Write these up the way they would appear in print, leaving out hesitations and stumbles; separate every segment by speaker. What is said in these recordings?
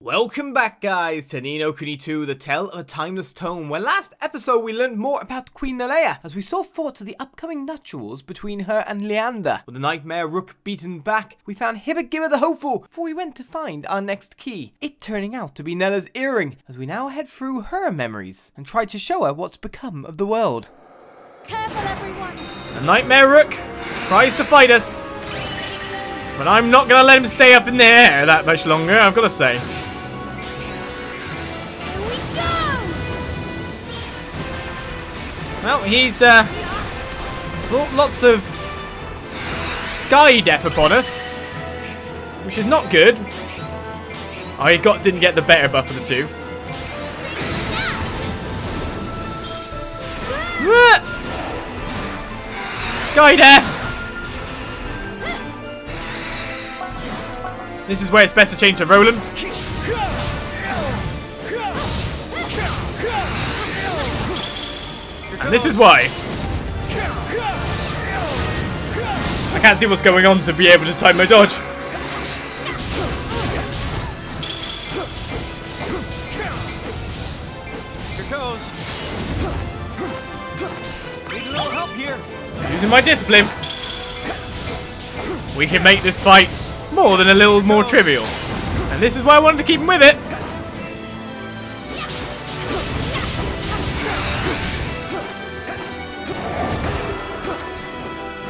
Speaker 1: Welcome back, guys, to Ni No Kuni 2, the tale of a timeless tome, where last episode we learned more about Queen Nella as we saw thoughts of the upcoming nuptials between her and Leander. With the nightmare rook beaten back, we found Hibbert the Hopeful before we went to find our next key, it turning out to be Nella's earring, as we now head through her memories and try to show her what's become of the world.
Speaker 2: Careful, everyone!
Speaker 1: The nightmare rook tries to fight us, but I'm not going to let him stay up in the air that much longer, I've got to say. Well, he's brought lots of sky death upon us, which is not good. Oh, he didn't get the better buff of the two. Sky death. This is where it's best to change to Roland. And this is why. I can't see what's going on to be able to time my dodge.
Speaker 3: Here goes. Need a little help here.
Speaker 1: Using my discipline, we can make this fight more than a little more trivial. And this is why I wanted to keep him with it.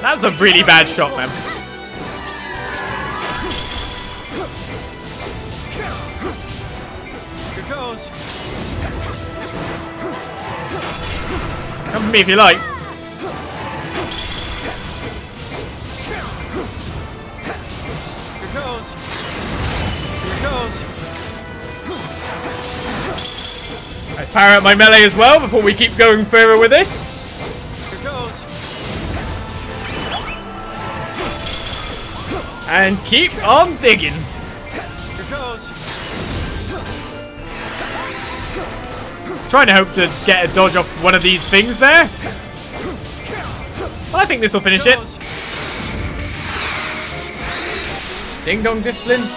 Speaker 1: That's a really bad shot, man.
Speaker 3: Here goes.
Speaker 1: Come for me if you like.
Speaker 3: Here goes. Here goes.
Speaker 1: Let's power up my melee as well before we keep going further with this.
Speaker 3: Here goes.
Speaker 1: And keep on digging.
Speaker 3: Here goes.
Speaker 1: Trying to hope to get a dodge off one of these things there. Well, I think this will finish it. Ding Dong Discipline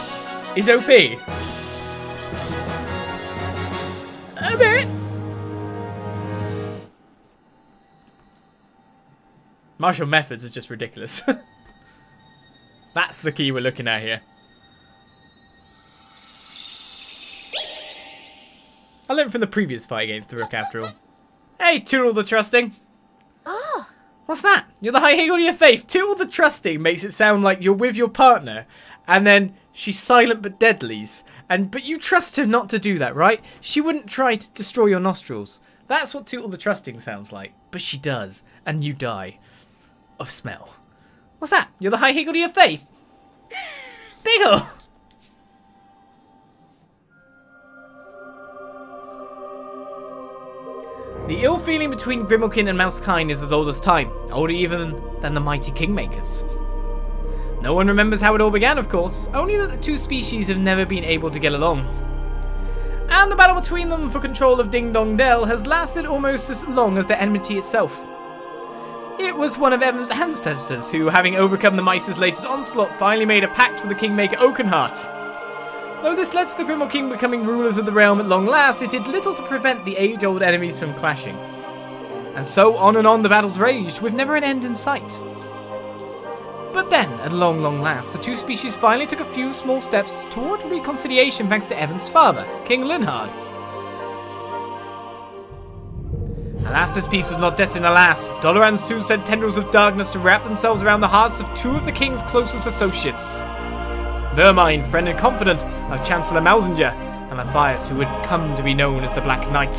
Speaker 1: is OP. A bit. Martial methods is just ridiculous. That's the key we're looking at here. I learned from the previous fight against the Rook after all. Hey, Tootle the Trusting.
Speaker 2: Oh,
Speaker 1: What's that? You're the high eagle of your faith. Tootle the Trusting makes it sound like you're with your partner, and then she's silent but deadlies. But you trust her not to do that, right? She wouldn't try to destroy your nostrils. That's what Tootle the Trusting sounds like. But she does, and you die. Of smell. What's that? You're the high eagle of your faith. Beagle! The ill feeling between Grimalkin and Mousekind is as old as time, older even than the mighty Kingmakers. No one remembers how it all began, of course, only that the two species have never been able to get along. And the battle between them for control of Ding Dong Dell has lasted almost as long as their enmity itself. It was one of Evan's ancestors who, having overcome the Mice's latest onslaught, finally made a pact with the Kingmaker Oakenheart. Though this led to the Grimmel King becoming rulers of the realm at long last, it did little to prevent the age-old enemies from clashing. And so on and on the battles raged, with never an end in sight. But then, at long, long last, the two species finally took a few small steps toward reconciliation thanks to Evan's father, King Linhard. Alas, this peace was not destined to last. Doloran soon sent tendrils of darkness to wrap themselves around the hearts of two of the king's closest associates. Vermine, friend and confidant of Chancellor Malzinger, and Matthias, who would come to be known as the Black Knight.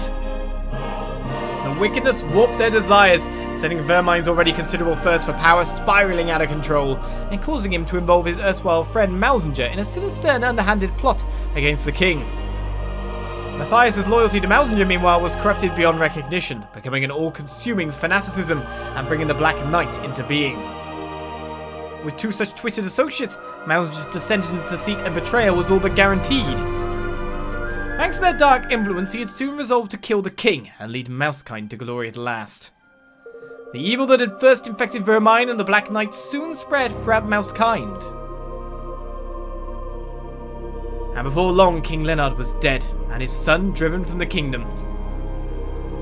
Speaker 1: The wickedness warped their desires, sending Vermine's already considerable thirst for power spiraling out of control, and causing him to involve his erstwhile friend Malzinger in a sinister and underhanded plot against the king. Matthias' loyalty to Malzinger, meanwhile, was corrupted beyond recognition, becoming an all-consuming fanaticism and bringing the Black Knight into being. With two such twisted associates, Malzinger's descent into deceit and betrayal was all but guaranteed. Thanks to their dark influence, he had soon resolved to kill the king and lead Mousekind to glory at last. The evil that had first infected Vermine and the Black Knight soon spread throughout Mousekind. And before long, King Leonard was dead, and his son driven from the kingdom.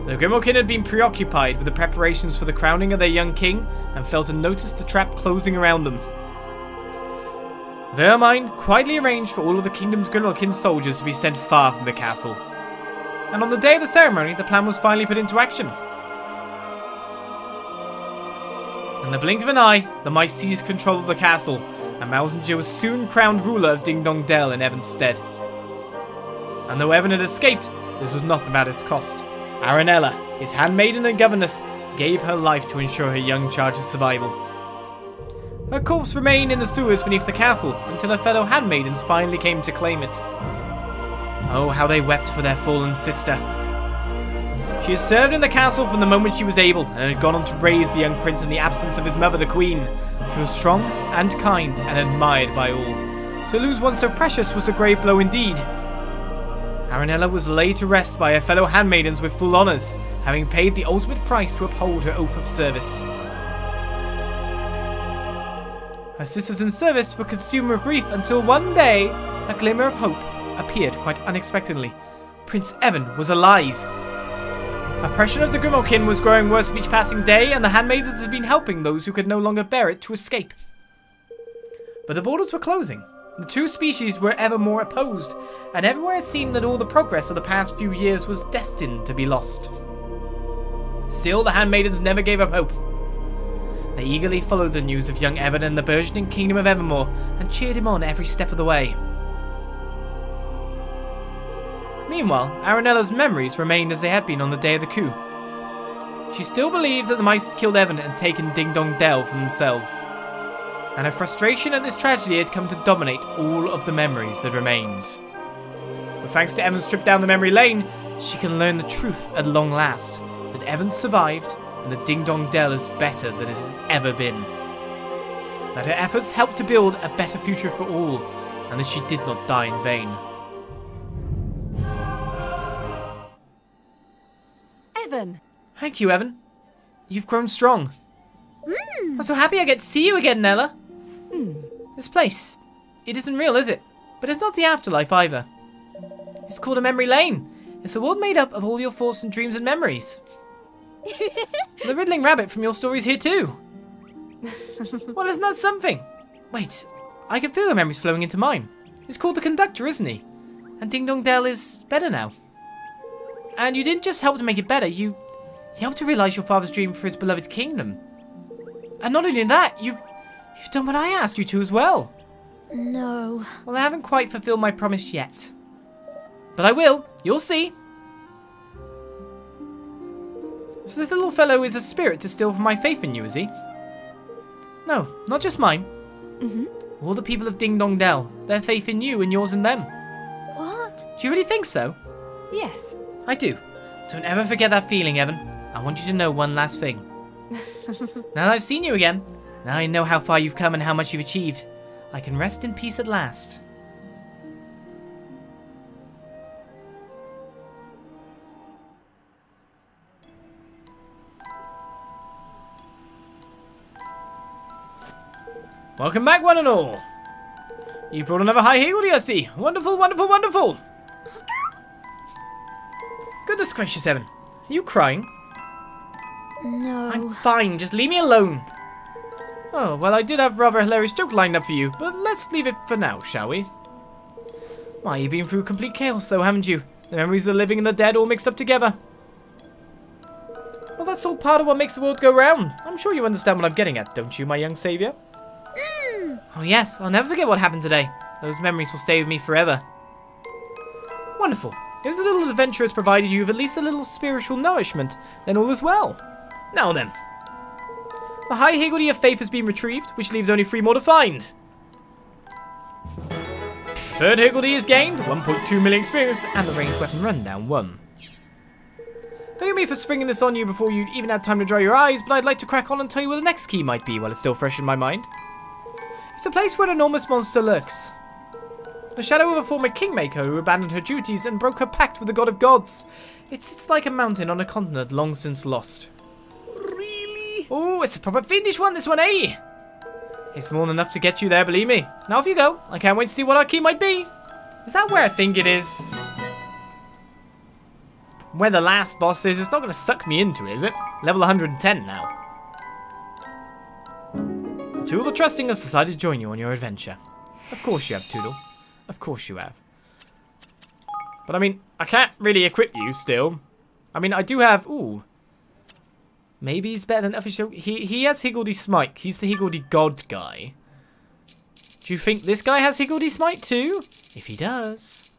Speaker 1: The Grimalkin had been preoccupied with the preparations for the crowning of their young king, and failed to notice the trap closing around them. Vermine quietly arranged for all of the kingdom's Grimalkin soldiers to be sent far from the castle. And on the day of the ceremony, the plan was finally put into action. In the blink of an eye, the mice seized control of the castle, and Alisandra was soon crowned ruler of Ding Dong Dell in Evan's stead. And though Evan had escaped, this was not without its cost. Aranella, his handmaiden and governess, gave her life to ensure her young charge's survival. Her corpse remained in the sewers beneath the castle until her fellow handmaidens finally came to claim it. Oh, how they wept for their fallen sister. She had served in the castle from the moment she was able, and had gone on to raise the young prince in the absence of his mother, the queen. She was strong and kind and admired by all. To lose one so precious was a grave blow indeed. Aranella was laid to rest by her fellow handmaidens with full honours, having paid the ultimate price to uphold her oath of service. Her sisters in service were consumed with grief until one day, a glimmer of hope appeared quite unexpectedly. Prince Evan was alive. Oppression of the Grimalkin was growing worse with each passing day, and the handmaidens had been helping those who could no longer bear it to escape. But the borders were closing. The two species were ever more opposed, and everywhere it seemed that all the progress of the past few years was destined to be lost. Still, the handmaidens never gave up hope. They eagerly followed the news of young Evan and the burgeoning kingdom of Evermore, and cheered him on every step of the way. Meanwhile, Aranella's memories remained as they had been on the day of the coup. She still believed that the mice had killed Evan and taken Ding Dong Dell for themselves. And her frustration at this tragedy had come to dominate all of the memories that remained. But thanks to Evan's trip down the memory lane, she can learn the truth at long last, that Evan survived and that Ding Dong Dell is better than it has ever been. That her efforts helped to build a better future for all, and that she did not die in vain.
Speaker 4: Evan!
Speaker 1: Thank you, Evan. You've grown strong. I'm so happy I get to see you again, Nella. This place, it isn't real, is it? But it's not the afterlife either. It's called a memory lane. It's a world made up of all your thoughts and dreams and memories. The riddling rabbit from your story's here too. Well, isn't that something? Wait, I can feel your memories flowing into mine. It's called the Conductor, isn't he? And Ding Dong Dell is better now. And you didn't just help to make it better, you helped to realise your father's dream for his beloved kingdom. And not only that, you've done what I asked you to as well.
Speaker 2: No.
Speaker 1: Well, I haven't quite fulfilled my promise yet. But I will. You'll see. So this little fellow is a spirit to steal from my faith in you, is he? No, not just mine. All the people of Ding Dong Dell. Their faith in you and yours in them.
Speaker 2: What?
Speaker 1: Do you really think so?
Speaker 4: Yes.
Speaker 1: I do. Don't ever forget that feeling, Evan. I want you to know one last thing. Now that I've seen you again, now I know how far you've come and how much you've achieved. I can rest in peace at last. Welcome back, one and all. You brought another high higgledy, I see. Wonderful, wonderful, wonderful. Goodness gracious, Evan. Are you crying?
Speaker 2: No.
Speaker 1: I'm fine, just leave me alone. Oh, well, I did have rather a hilarious joke lined up for you, but let's leave it for now, shall we? Why, you've been through complete chaos, though, haven't you? The memories of the living and the dead all mixed up together. Well, that's all part of what makes the world go round. I'm sure you understand what I'm getting at, don't you, my young saviour? Oh, yes, I'll never forget what happened today. Those memories will stay with me forever. Wonderful. If this little adventure has provided you with at least a little spiritual nourishment, then all is well. Now then. The high higgledy of faith has been retrieved, which leaves only 3 more to find. Third higgledy is gained, 1.2 million experience, and the ranged weapon rundown 1. Forgive me for springing this on you before you'd even had time to dry your eyes, but I'd like to crack on and tell you where the next key might be while it's still fresh in my mind. It's a place where an enormous monster lurks. The shadow of a former kingmaker who abandoned her duties and broke her pact with the god of gods. It sits like a mountain on a continent long since lost. Really? Oh, it's a proper fiendish one, this one, eh? It's more than enough to get you there, believe me. Now off you go. I can't wait to see what our key might be. Is that where I think it is? Where the last boss is, it's not going to suck me into it, is it? Level 110 now. Tootle the Trusting has decided to join you on your adventure. Of course you have, Tootle. Of course you have. But I mean, I can't really equip you still. I mean, I do have... Ooh. Maybe he's better than official. He has Higgledy Smite. He's the Higgledy God guy. Do you think this guy has Higgledy Smite too? If he does.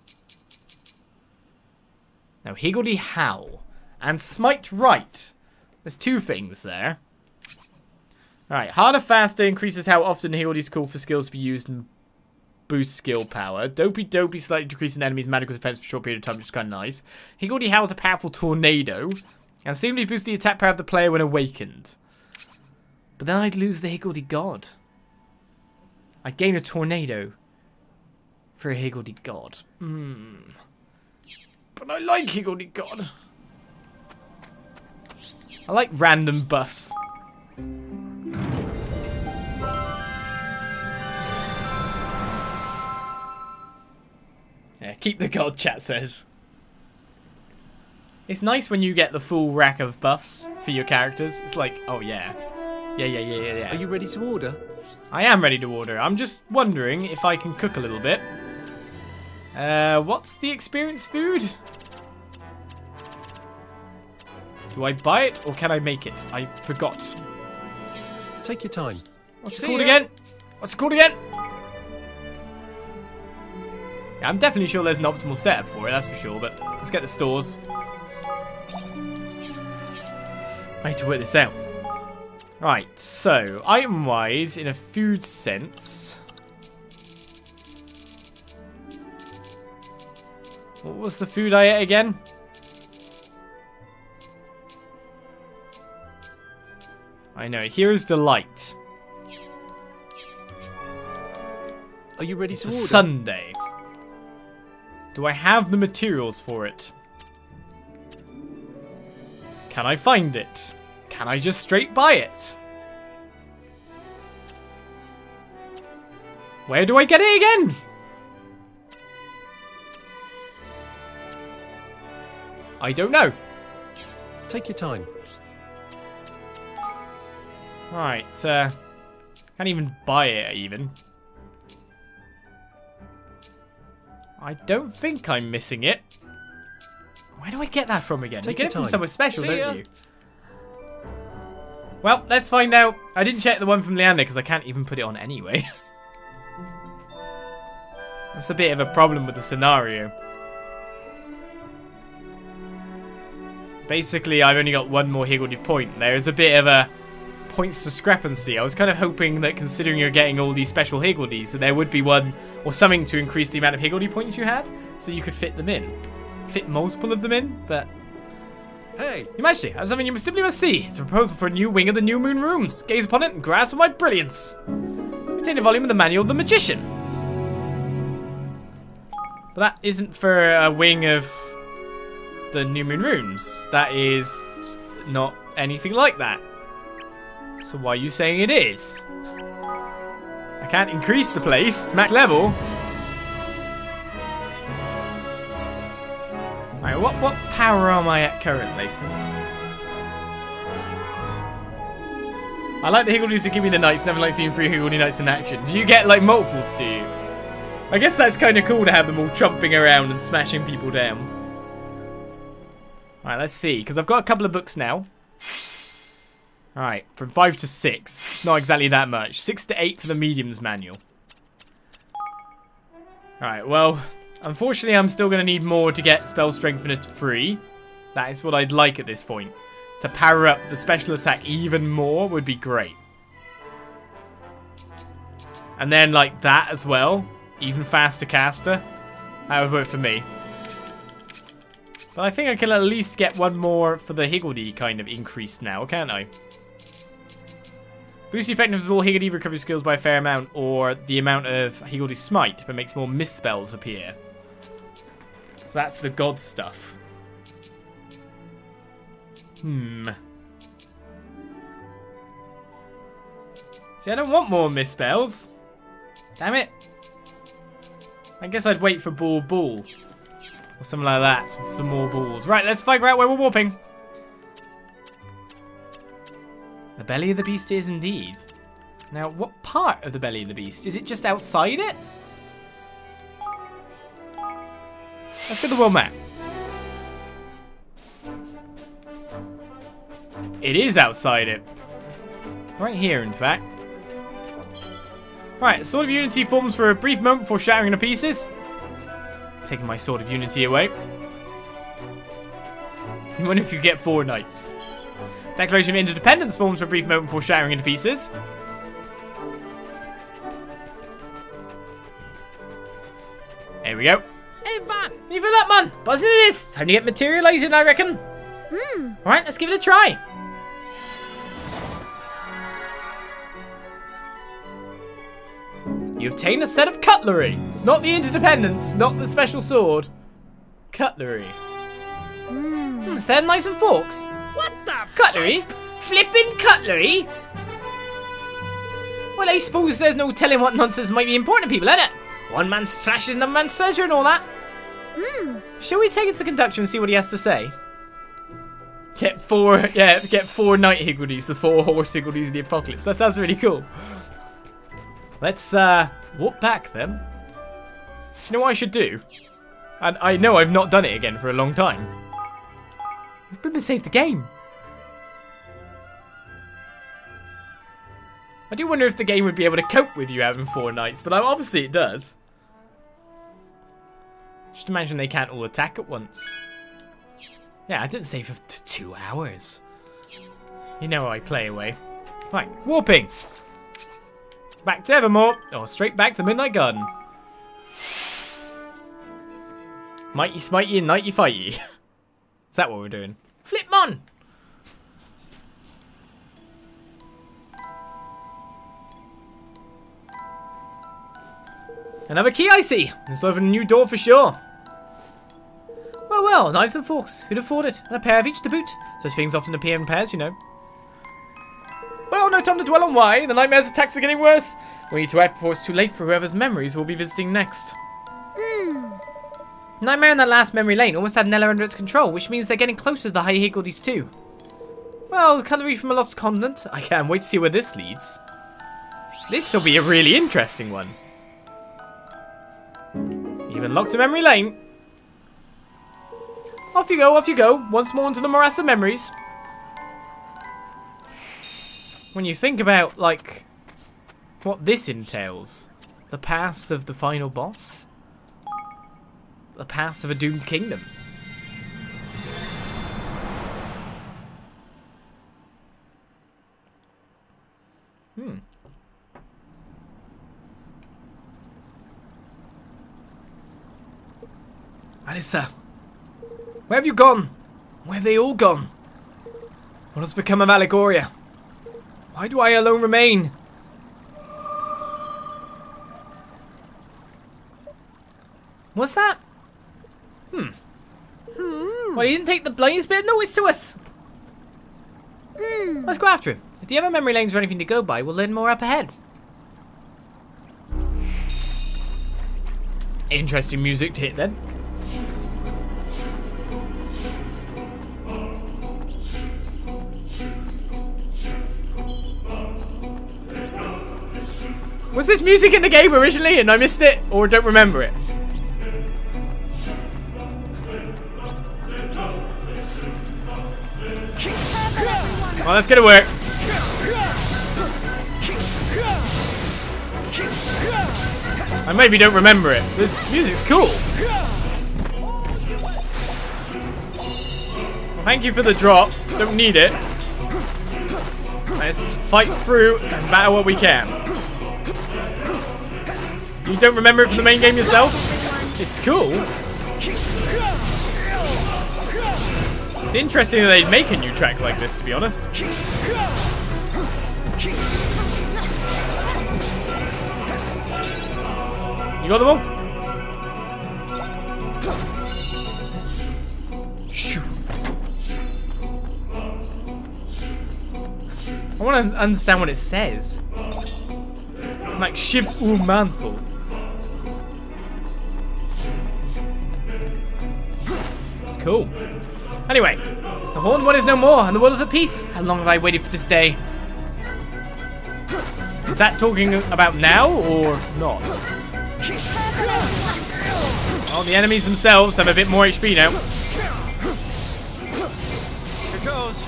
Speaker 1: Now, Higgledy Howl. And Smite Right. There's two things there. Alright, harder, faster increases how often Higgledy's call for skills to be used and boosts skill power. Dopey slightly decreasing enemies' magical defense for a short period of time, which is kind of nice. Higgledy Howl is a powerful tornado. And seemingly boosts the attack power of the player when awakened. But then I'd lose the Higgledy God. I gain a tornado for a Higgledy God. But I like Higgledy God. I like random buffs. Yeah, keep the God, chat says. It's nice when you get the full rack of buffs for your characters. It's like, oh yeah. Yeah.
Speaker 3: Are you ready to order?
Speaker 1: I am ready to order. I'm just wondering if I can cook a little bit. What's the experience food? Do I buy it or can I make it? I forgot.
Speaker 3: Take your time.
Speaker 1: What's it called again? What's it called again? Yeah, I'm definitely sure there's an optimal setup for it, that's for sure, but let's get the stores. I need to work this out. Right, so, item-wise, in a food sense... What was the food I ate again? I know, Hero's Delight.
Speaker 3: Are you ready
Speaker 1: It's
Speaker 3: to
Speaker 1: a
Speaker 3: order?
Speaker 1: Sunday. Do I have the materials for it? Can I find it? Can I just straight buy it? Where do I get it again? I don't know.
Speaker 3: Take your time.
Speaker 1: Alright, can't even buy it even. I don't think I'm missing it. Where do I get that from again?
Speaker 3: Take
Speaker 1: you
Speaker 3: your
Speaker 1: get it from
Speaker 3: time.
Speaker 1: somewhere special,
Speaker 3: See ya.
Speaker 1: don't you? Well, let's find out. I didn't check the one from Leander because I can't even put it on anyway. That's a bit of a problem with the scenario. Basically, I've only got one more Higgledy point. There's a bit of a points discrepancy. I was kind of hoping that considering you're getting all these special Higgledies, that there would be one or something to increase the amount of Higgledy points you had, so you could fit them in. Fit multiple of them in, but...
Speaker 3: Hey!
Speaker 1: Your Majesty, I have something you simply must see. It's a proposal for a new wing of the New Moon Rooms. Gaze upon it and grasp my brilliance. Contain a volume of the Manual of the Magician. But that isn't for a wing of the New Moon Rooms. That is not anything like that. So why are you saying it is? I can't increase the place. It's max level. Alright, what power am I at currently? I like the Higgledies to give me the knights. Never like seeing 3 Higgledy knights in action. Do you get like multiples, do you? I guess that's kind of cool to have them all chomping around and smashing people down. Alright, let's see. Because I've got a couple of books now. Alright, from 5 to 6. It's not exactly that much. 6 to 8 for the medium's manual. Alright, well, unfortunately I'm still going to need more to get spell strengthener 3. That is what I'd like at this point. To power up the special attack even more would be great. And then like that as well. Even faster caster. That would work for me. But I think I can at least get one more for the Higgledy kind of increase now, can't I? Boosts the effectiveness of all Higgledy recovery skills by a fair amount, or the amount of Higgledy Smite, but makes more misspells appear. So that's the god stuff. See, I don't want more misspells. Damn it. I guess I'd wait for ball. Or something like that. Some more balls. Right, let's figure out where we're warping. The belly of the beast is indeed. Now, what part of the belly of the beast? Is it just outside it? Let's go to the world map. It is outside it. Right here, in fact. Right, Sword of Unity forms for a brief moment before shattering into pieces. Taking my Sword of Unity away. I wonder if you get 4 knights. Declaration of Interdependence forms for a brief moment before shattering into pieces. There we go.
Speaker 3: Evan!
Speaker 1: Even that, man. Buzzing it is. Time to get materializing, I reckon. Alright, let's give it a try. You obtain a set of cutlery. Not the interdependence, not the special sword. Cutlery. Set knives and forks.
Speaker 3: What the
Speaker 1: Cutlery? Flippin' cutlery? Well, I suppose there's no telling what nonsense might be important to people, innit? One man's trash is another man's treasure and all that. Shall we take it to the conductor and see what he has to say? Get 4 knight higgledies, the 4 horse higgledies of the apocalypse. That sounds really cool. Let's walk back then. You know what I should do? And I know I've not done it again for a long time. We've been to save the game. I do wonder if the game would be able to cope with you having 4 knights, but obviously it does. Just imagine they can't all attack at once. Yeah, I didn't save for 2 hours. You know how I play away. Right, warping. Back to Evermore, or straight back to the Midnight Garden. Mighty smitey and nighty fighty. Is that what we're doing? Flipmon! Another key I see. This will open a new door for sure. Well, well, knives and forks. Who'd have thought it? And a pair of each to boot. Such things often appear in pairs, you know. Well, no time to dwell on why. The nightmares attacks are getting worse. We need to act before it's too late for whoever's memories we'll be visiting next. Nightmare in that last memory lane almost had Nella under its control, which means they're getting closer to the High Higgledies too. Well, cutlery from a lost continent. I can't wait to see where this leads. This will be a really interesting one. You've unlocked a memory lane. Off you go, once more into the morass of memories. When you think about, like, what this entails, the past of the final boss, the past of a doomed kingdom. Alissa, where have you gone? Where have they all gone? What has become of Allegoria? Why do I alone remain? What's that? Well, he didn't take the blindest bit of notice to us. Let's go after him. If the other memory lanes are anything to go by, we'll learn more up ahead. Interesting music to hit then. Was this music in the game originally and I missed it, or don't remember it? Well, let's get it work. I maybe don't remember it. This music's cool. Well, thank you for the drop. Don't need it. Let's fight through and battle what we can. You don't remember it from the main game yourself? It's cool. It's interesting that they'd make a new track like this, to be honest. You got them all? Shoo. I want to understand what it says. Like Shiv U Mantle. Cool. Anyway, the Horned One is no more, and the world is at peace. How long have I waited for this day? Is that talking about now, or not? Well, the enemies themselves have a bit more HP now.
Speaker 3: Here goes.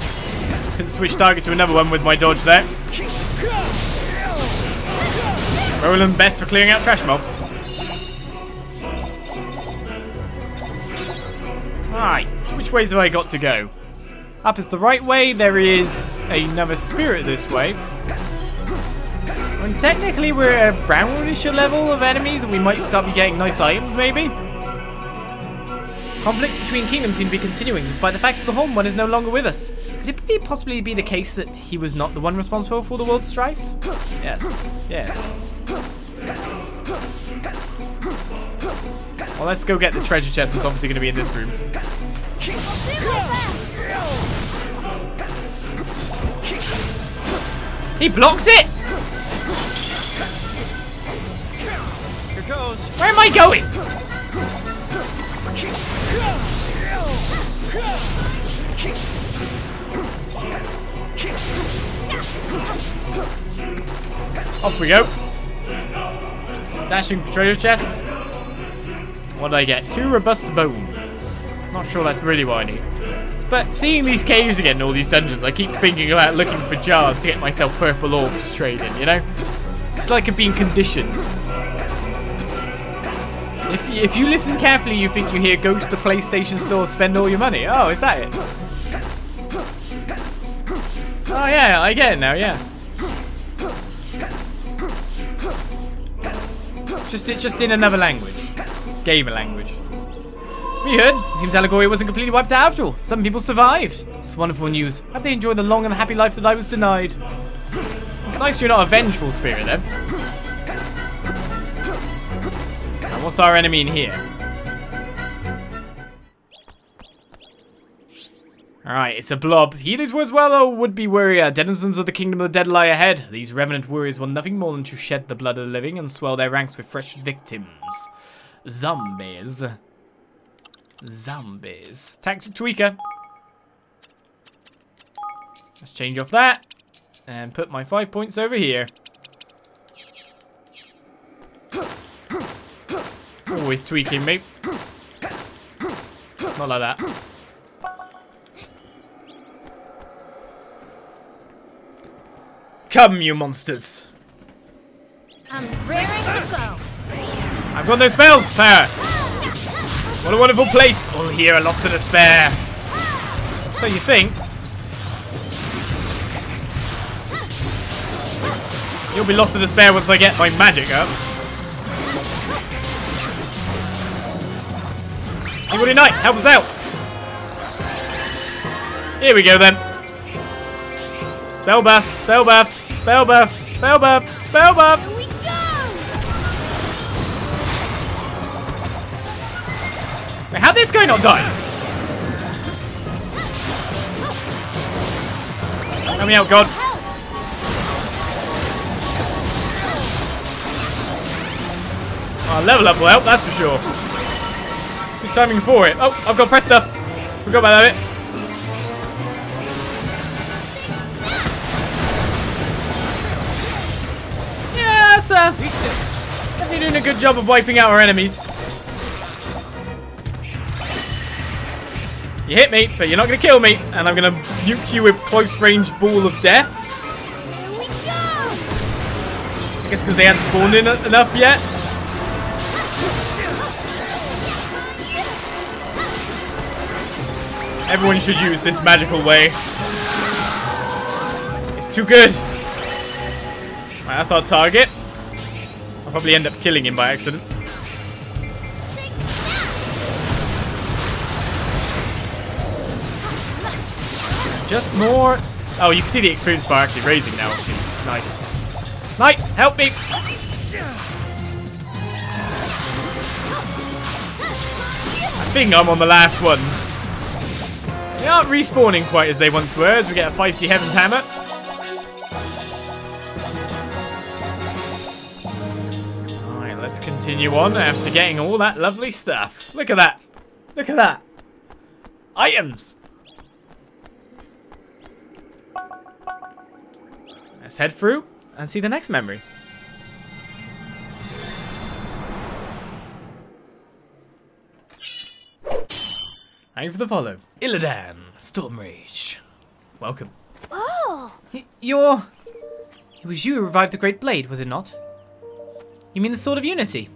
Speaker 1: Couldn't switch target to another one with my dodge there. Rolling best for clearing out trash mobs. Right, so which ways have I got to go? Up is the right way. There is another spirit this way. And technically we're at a brownish level of enemies and we might start be getting nice items maybe. Conflicts between kingdoms seem to be continuing despite the fact that the Horned One is no longer with us. Could it possibly be the case that he was not the one responsible for the world's strife? Yes. Yes. Well, let's go get the treasure chest that's obviously going to be in this room. He blocks it!
Speaker 3: Here goes.
Speaker 1: Where am I going? Off we go. Dashing for treasure chests. What did I get? 2 robust bones. Not sure that's really what I need. But seeing these caves again and all these dungeons, I keep thinking about looking for jars to get myself purple orbs to trade in, you know? It's like I'm being conditioned. If you listen carefully, you think you hear go to the PlayStation store, spend all your money. Oh, is that it? Oh yeah, I get it now, yeah. It's just in another language. Gamer language. We heard, it seems Allegoria wasn't completely wiped out after all. Some people survived. It's wonderful news. Have they enjoyed the long and happy life that I was denied? It's nice you're not a vengeful spirit then. And what's our enemy in here? Alright, it's a blob. He these words well, or would-be warrior. Denizens of the kingdom of the dead lie ahead. These revenant warriors want nothing more than to shed the blood of the living and swell their ranks with fresh victims. Zombies. Zombies. Tactic tweaker. Let's change off that. And put my 5 points over here. Always tweaking me. Not like that. Come, you monsters.
Speaker 2: I'm raring to go.
Speaker 1: I've got no spells, power. What a wonderful place. All here are lost to despair. So you think. You'll be lost to despair once I get my magic up. Anybody Knight, help us out. Here we go then. Spell buff, spell buff, spell buff, spell buff, spell buff.
Speaker 2: Here we go.
Speaker 1: Wait, how'd this guy not die? Help me out, God. Oh, level up will help, that's for sure. Good timing for it. Oh, I've got to press stuff. Forgot about that bit. Yeah, sir. You're doing a good job of wiping out our enemies. You hit me, but you're not going to kill me. And I'm going to nuke you with close range ball of death.
Speaker 2: Here we go.
Speaker 1: I guess because they hadn't spawned in enough yet. Everyone should use this magical way. It's too good. Right, that's our target. I'll probably end up killing him by accident. Just more. Oh, you can see the experience bar actually raising now, which is nice. Knight, help me! I think I'm on the last ones. They aren't respawning quite as they once were as we get a feisty Heaven's Hammer. Alright, let's continue on after getting all that lovely stuff. Look at that. Look at that. Items! Let's head through and see the next memory. Thank you for the follow. Illidan, Storm Rage. Welcome.
Speaker 2: Oh!
Speaker 1: It was you who revived the Great Blade, was it not? You mean the Sword of Unity?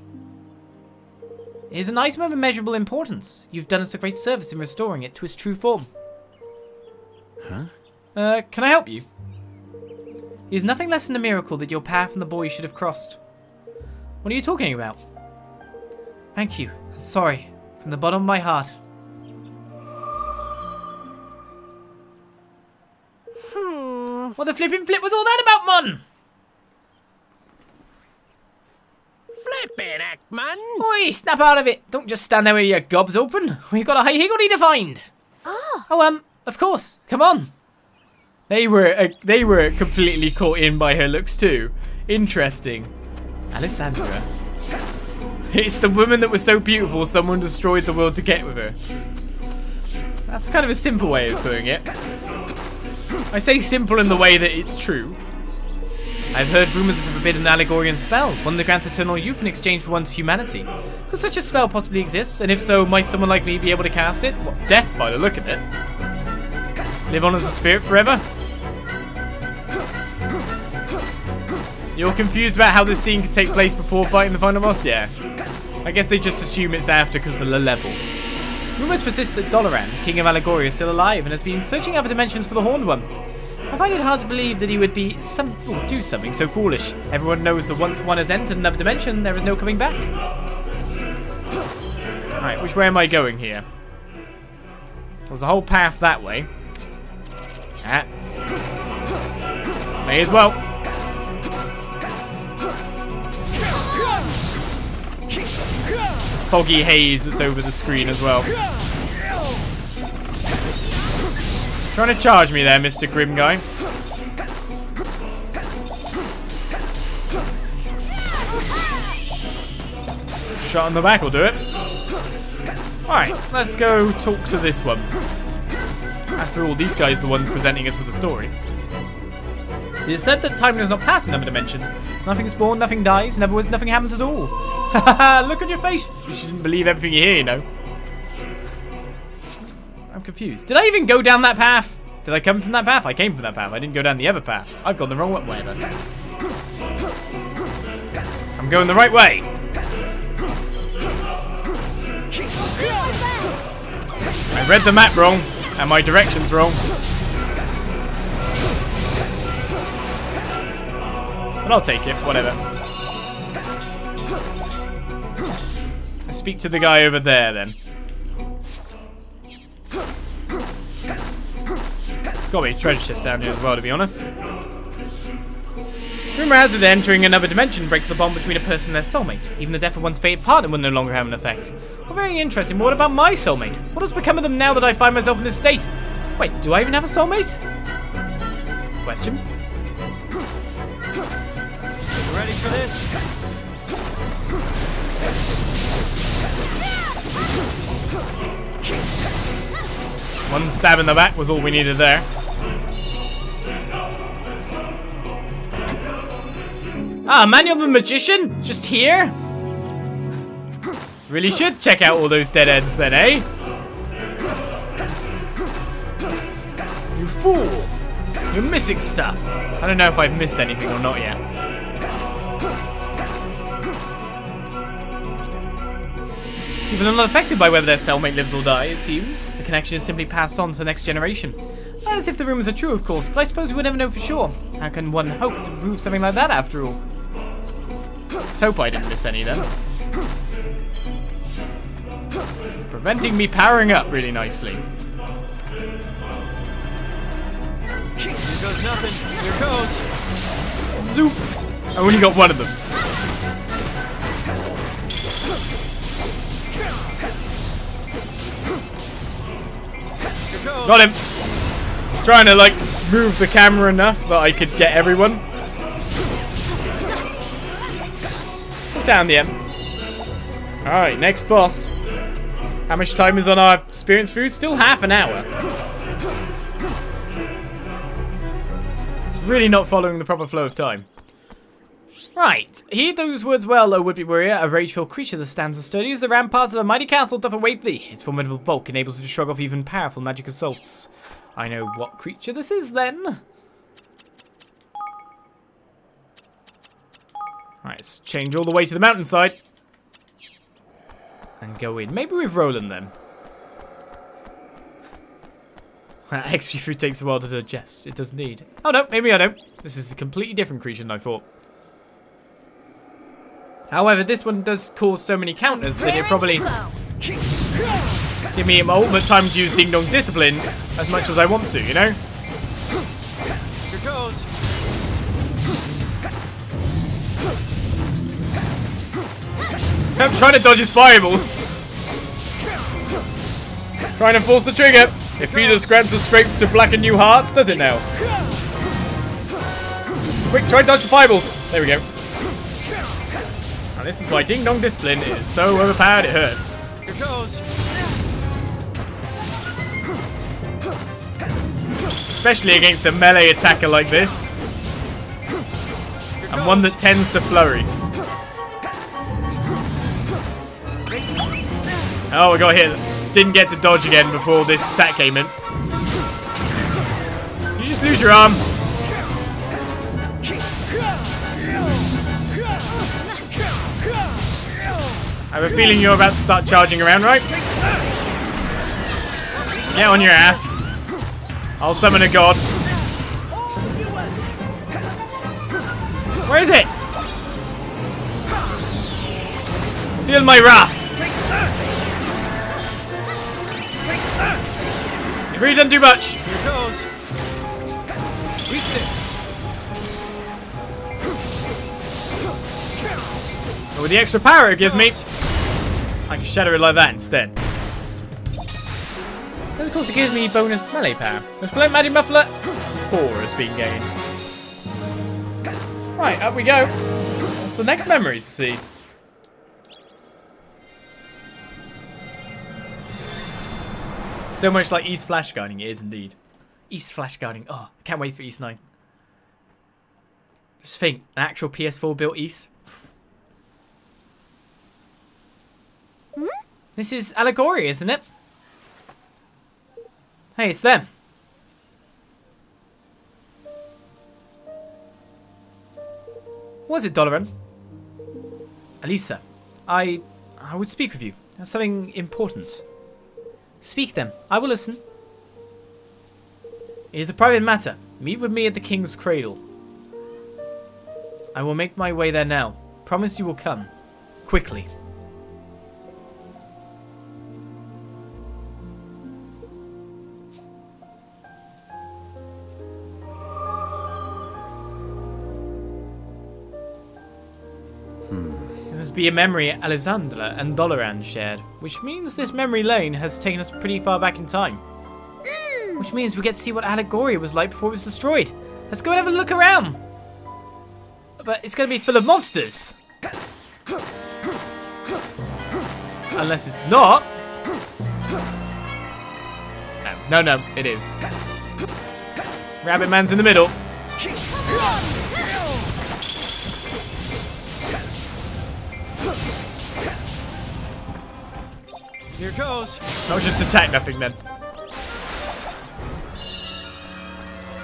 Speaker 1: It is an item of immeasurable importance. You've done us a great service in restoring it to its true form. Huh? Can I help you? It is nothing less than a miracle that your path and the boy should have crossed. What are you talking about? Thank you. Sorry. From the bottom of my heart. What the flipping flip was all that about, Mon?
Speaker 3: Flippin' heck, man!
Speaker 1: Oi, snap out of it. Don't just stand there with your gobs open. We've got a high higgledy to find. Oh, of course. Come on. They were completely caught in by her looks too. Interesting. Alisandra. It's the woman that was so beautiful someone destroyed the world to get with her. That's kind of a simple way of putting it. I say simple in the way that it's true. I've heard rumours of a forbidden Allegorian spell, one that grants eternal youth in exchange for one's humanity. Could such a spell possibly exist? And if so, might someone like me be able to cast it? What, death by the look of it? Live on as a spirit forever? You're confused about how this scene could take place before fighting the final boss? Yeah. I guess they just assume it's after because of the level. Rumours persist that Doloran, King of Allegoria, is still alive and has been searching other dimensions for the Horned One. I find it hard to believe that he would be do something so foolish. Everyone knows that once one has entered another dimension, there is no coming back. Right, which way am I going here? There's a whole path that way. Ah. May as well. Foggy haze that's over the screen as well. Trying to charge me there, Mr. Grim guy. Shot on the back will do it. Alright, let's go talk to this one. After all, these guys are the ones presenting us with the story. It is said that time does not pass in other dimensions. Nothing is born, nothing dies. In other words, nothing happens at all. Look on your face. You shouldn't believe everything you hear, you know. I'm confused. Did I even go down that path? Did I come from that path? I came from that path. I didn't go down the other path. I've gone the wrong way. Whatever. I'm going the right way. I read the map wrong, and my directions wrong. But I'll take it. Whatever. Speak to the guy over there then. There's got to be a treasure chest down here as well, to be honest. Rumour has it that entering another dimension breaks the bond between a person and their soulmate. Even the death of one's fated partner will no longer have an effect. Well, very interesting. But what about my soulmate? What has become of them now that I find myself in this state? Wait, do I even have a soulmate? Question.
Speaker 3: You ready for this?
Speaker 1: One stab in the back was all we needed there. Ah, Manual of the Magician? Just here? Really should check out all those dead ends then, eh? You fool! You're missing stuff. I don't know if I've missed anything or not yet. People are not affected by whether their cellmate lives or dies, it seems. The connection is simply passed on to the next generation. As if the rumours are true, of course, but I suppose we would never know for sure. How can one hope to prove something like that, after all? Let's hope I didn't miss any, then. Preventing me powering up really nicely.
Speaker 3: Here goes nothing. Here goes.
Speaker 1: Zoop! I only got one of them. Got him. I was trying to like move the camera enough that I could get everyone. Down the end. Alright, next boss. How much time is on our experience food? Still half an hour. It's really not following the proper flow of time. Right. Heed those words well, O would-be warrior. A rageful creature that stands as sturdy as the ramparts of a mighty castle doth await thee. Its formidable bulk enables it to shrug off even powerful magic assaults. I know what creature this is, then. Right, let's change all the way to the mountainside. And go in. Maybe with Roland, then. XP food takes a while to digest. It does need. Oh, no, maybe I don't. This is a completely different creature than I thought. However, this one does cause so many counters that it probably give me my ultimate time to use Ding Dong Discipline as much as I want to, you know?
Speaker 3: Here goes.
Speaker 1: I'm trying to dodge his fireballs. Trying to force the trigger. It feeds grants the strength to blacken new hearts, does it now? Quick, try and dodge the fireballs. There we go. And this is why Ding Dong Discipline is so overpowered it hurts.
Speaker 3: Here goes.
Speaker 1: Especially against a melee attacker like this. And one that tends to flurry. Oh, we got hit. Didn't get to dodge again before this attack came in. You just lose your arm. I have a feeling you're about to start charging around, right? Get on your ass. I'll summon a god. Where is it? Feel my wrath. You really done too much.
Speaker 3: Here goes. Eat this.
Speaker 1: But with the extra power it gives me, I can shatter it like that instead. And of course it gives me bonus melee power. Explode Magic Muffler. 4 has been gained. Right, up we go. What's the next memories to see? So much like East Flash Guarding, it is indeed. East Flash Guarding. Oh, I can't wait for East 9. Just think, an actual PS4 built East. This is Allegory, isn't it? Hey, it's them. What is it, Doloran? Elisa, I would speak with you. There's something important. Speak then. I will listen. It is a private matter. Meet with me at the King's Cradle. I will make my way there now. Promise you will come. Quickly. It must be a memory Alisandra and Doloran shared, which means this memory lane has taken us pretty far back in time. Which means we get to see what Allegoria was like before it was destroyed. Let's go and have a look around. But it's going to be full of monsters. Unless it's not. No, it is. Rabbit Man's in the middle.
Speaker 3: Here goes.
Speaker 1: That was just attack nothing then.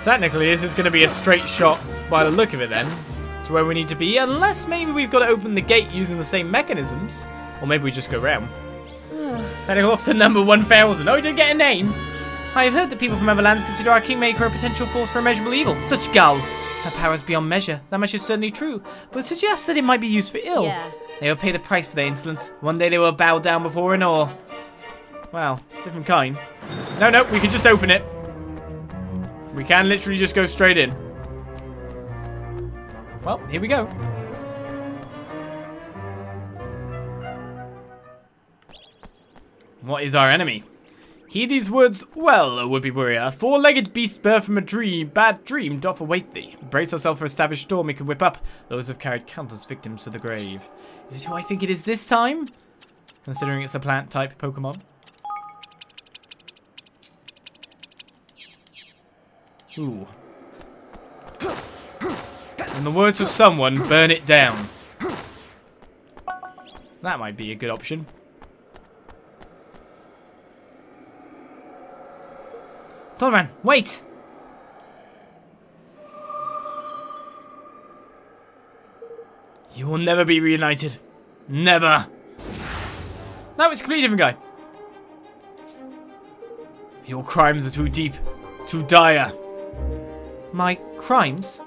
Speaker 1: Technically, this is going to be a straight shot by the look of it then. To where we need to be. Unless maybe we've got to open the gate using the same mechanisms. Or maybe we just go round. Technical Officer number 1000. Oh, he didn't get a name. I have heard that people from other lands consider our Kingmaker a potential force for immeasurable evil. Such gull. Her power is beyond measure. That much is certainly true. But suggests that it might be used for ill.
Speaker 2: Yeah.
Speaker 1: They will pay the price for their insolence. One day they will bow down before an awe. Well, different kind. No, we can just open it. We can literally just go straight in. Well, here we go. What is our enemy? Heed these words well, O would-be warrior. A four-legged beast birth from a bad dream doth await thee. Brace ourselves for a savage storm he could whip up. Those have carried countless victims to the grave. Is it who I think it is this time? considering it's a plant-type Pokemon. Ooh. In the words of someone, burn it down. That might be a good option. Doloran, wait! You will never be reunited. Never. No, it's a completely different guy. Your crimes are too deep, too dire. My crimes?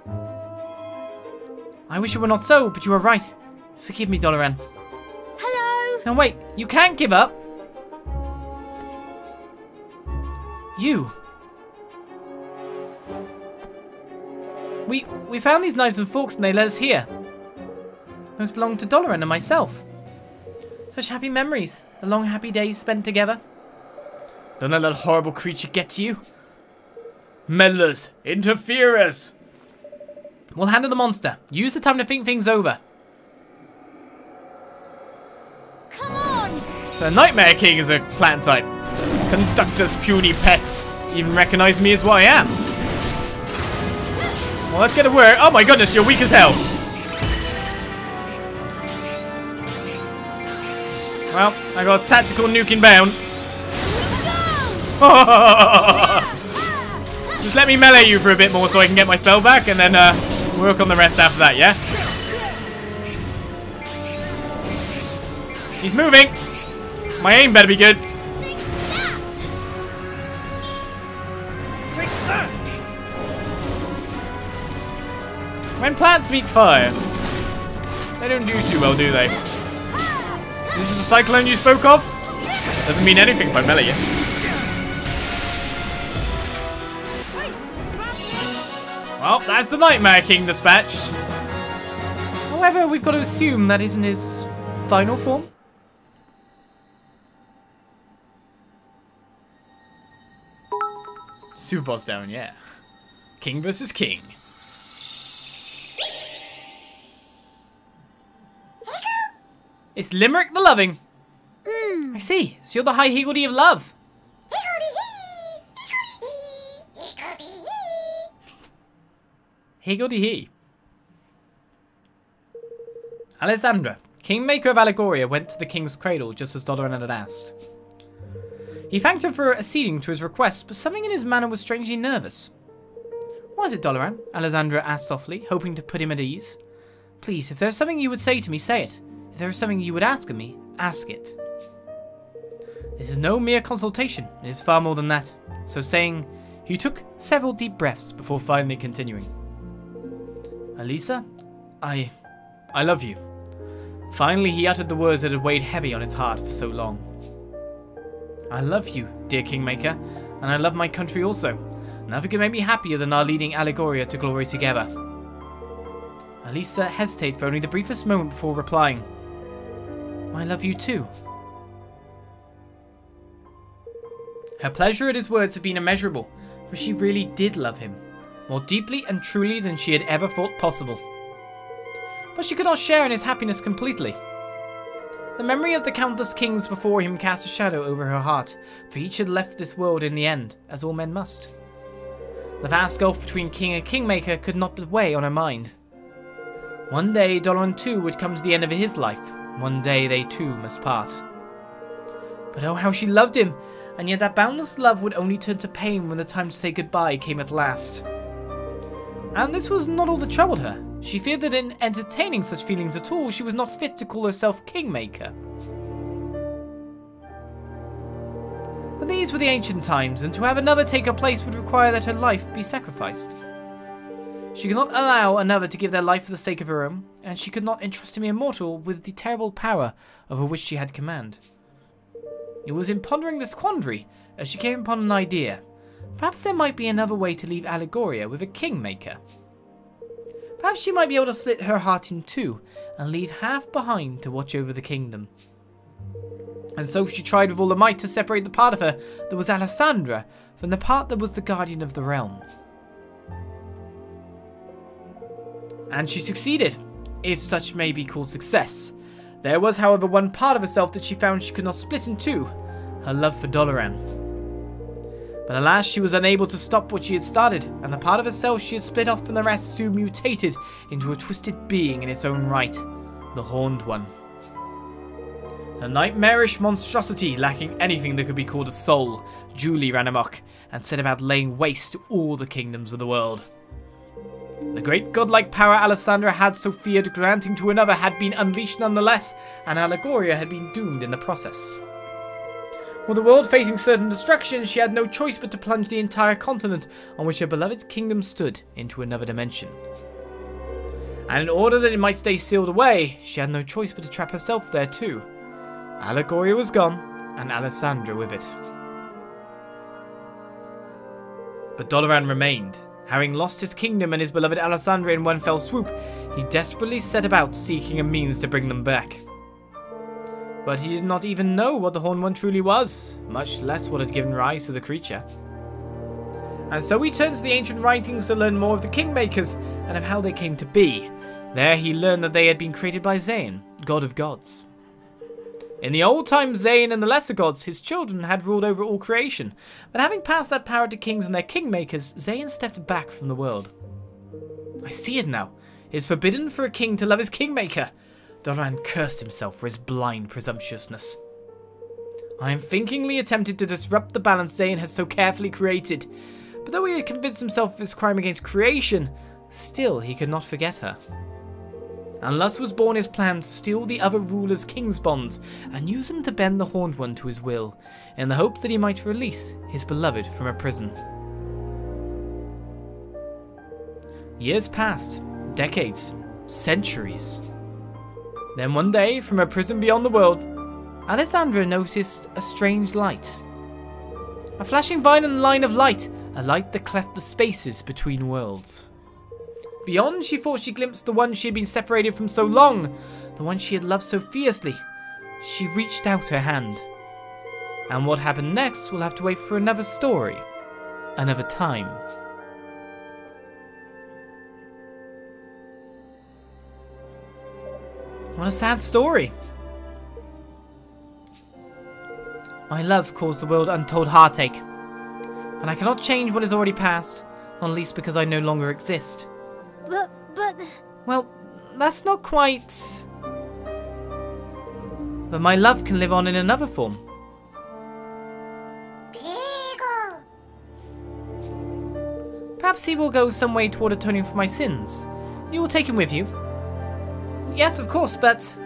Speaker 1: I wish it were not so, but you are right. Forgive me, Doloran.
Speaker 2: Hello.
Speaker 1: Now wait, you can't give up. You. We found these knives and forks and they led us here. Those belong to Doloran and myself. Such happy memories. The long happy days spent together. Don't let that horrible creature get to you. Meddlers, interferers. We'll handle the monster. Use the time to think things over.
Speaker 2: Come on.
Speaker 1: The Nightmare King is a plant type. Conductor's puny pets even recognize me as what I am. Well, let's get to work. Oh my goodness, you're weak as hell. Well, I got a tactical nuke inbound. Just let me melee you for a bit more so I can get my spell back and then work on the rest after that, yeah? He's moving. My aim better be good. When plants meet fire, they don't do too well, do they? This is the cyclone you spoke of? Doesn't mean anything if I melee you. Well, that's the Nightmare King dispatch. However, we've got to assume that isn't his final form. Super boss down, yeah. King versus king. It's Limerick the Loving. I see. So you're the high higgledy of love. Higgledy-hee. Alisandra, Kingmaker of Allegoria, went to the king's cradle just as Doloran had asked. He thanked her for acceding to his request, but something in his manner was strangely nervous. What is it, Doloran? Alisandra asked softly, hoping to put him at ease. Please, if there's something you would say to me, say it. If there is something you would ask of me, ask it. This is no mere consultation. It is far more than that. So saying, he took several deep breaths before finally continuing. Alisa, I love you. Finally, he uttered the words that had weighed heavy on his heart for so long. I love you, dear Kingmaker, and I love my country also. Nothing could make me happier than our leading Allegoria to glory together. Alisa hesitated for only the briefest moment before replying. I love you too. Her pleasure at his words had been immeasurable, for she really did love him, more deeply and truly than she had ever thought possible. But she could not share in his happiness completely. The memory of the countless kings before him cast a shadow over her heart, for each had left this world in the end, as all men must. The vast gulf between king and kingmaker could not but weigh on her mind. One day Doloran too would come to the end of his life. One day they too must part. But oh, how she loved him, and yet that boundless love would only turn to pain when the time to say goodbye came at last. And this was not all that troubled her. She feared that in entertaining such feelings at all, she was not fit to call herself Kingmaker. But these were the ancient times, and to have another take her place would require that her life be sacrificed. She could not allow another to give their life for the sake of her own, and she could not entrust a mere mortal with the terrible power over which she had command. It was in pondering this quandary as she came upon an idea. Perhaps there might be another way to leave Allegoria with a Kingmaker. Perhaps she might be able to split her heart in two and leave half behind to watch over the kingdom. And so she tried with all her might to separate the part of her that was Alisandra from the part that was the guardian of the realm. And she succeeded, if such may be called success. There was, however, one part of herself that she found she could not split in two, her love for Doloran. But alas, she was unable to stop what she had started, and the part of herself she had split off from the rest soon mutated into a twisted being in its own right, the Horned One. A nightmarish monstrosity lacking anything that could be called a soul, Julie ran amok and set about laying waste to all the kingdoms of the world. The great godlike power Alisandra had so feared granting to another had been unleashed nonetheless, and Allegoria had been doomed in the process. With the world facing certain destruction, she had no choice but to plunge the entire continent on which her beloved kingdom stood into another dimension. And in order that it might stay sealed away, she had no choice but to trap herself there too. Allegoria was gone, and Alisandra with it. But Doloran remained. Having lost his kingdom and his beloved Alisandra in one fell swoop, he desperately set about seeking a means to bring them back. But he did not even know what the Horned One truly was, much less what had given rise to the creature. And so he turned to the ancient writings to learn more of the Kingmakers and of how they came to be. There he learned that they had been created by Zayn, god of gods. In the old times, Zayn and the lesser gods, his children, had ruled over all creation, but having passed that power to kings and their kingmakers, Zayn stepped back from the world. I see it now. It is forbidden for a king to love his kingmaker. Doloran cursed himself for his blind presumptuousness. I unthinkingly attempted to disrupt the balance Zayn has so carefully created, but though he had convinced himself of his crime against creation, still he could not forget her. And thus was born his plan to steal the other ruler's king's bonds and use them to bend the Horned One to his will, in the hope that he might release his beloved from a prison. Years passed, decades, centuries. Then one day, from a prison beyond the world, Alisandra noticed a strange light. A flashing violent line of light, a light that cleft the spaces between worlds. Beyond, she thought she glimpsed the one she had been separated from so long, the one she had loved so fiercely. She reached out her hand. And what happened next will have to wait for another story, another time. What a sad story. My love caused the world untold heartache, and I cannot change what is already past, not least because I no longer exist.
Speaker 2: But...
Speaker 1: Well, that's not quite... But my love can live on in another form.
Speaker 2: Beagle.
Speaker 1: Perhaps he will go some way toward atoning for my sins. You will take him with you. Yes, of course, but...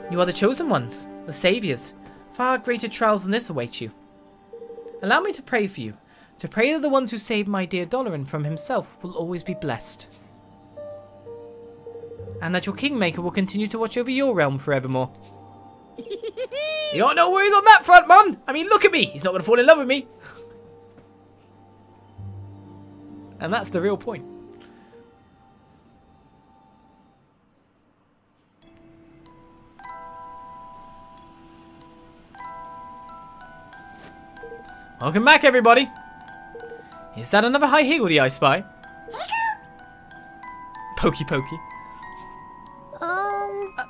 Speaker 1: You are the chosen ones, the saviors. Far greater trials than this await you. Allow me to pray for you. To pray that the ones who saved my dear Doloran from himself will always be blessed. And that your Kingmaker will continue to watch over your realm forevermore. You got no worries on that front, man! I mean, look at me! He's not going to fall in love with me! And that's the real point. Welcome back, everybody! Is that another high higgledy I spy? Pokey pokey.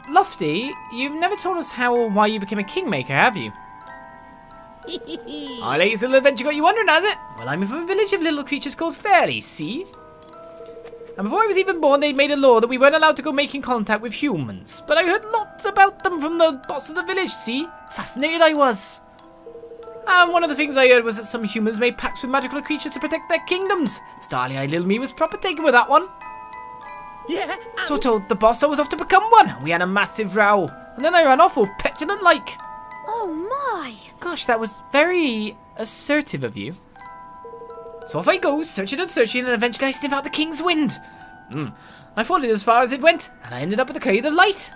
Speaker 1: Lofty, you've never told us how or why you became a kingmaker, have you? Our latest little adventure got you wondering, has it? Well, I'm from a village of little creatures called fairies, see? And before I was even born, they'd made a law that we weren't allowed to go making contact with humans. But I heard lots about them from the boss of the village, see? Fascinated I was. And one of the things I heard was that some humans made pacts with magical creatures to protect their kingdoms. Starly-eyed little me was proper taken with that one.
Speaker 3: Yeah.
Speaker 1: So I told the boss I was off to become one. We had a massive row. And then I ran off all petulant like.
Speaker 2: Oh my!
Speaker 1: Gosh, that was very assertive of you. So off I go, searching and searching, and eventually I sniff out the king's wind. I followed it as far as it went, and I ended up at the Cradle of Light.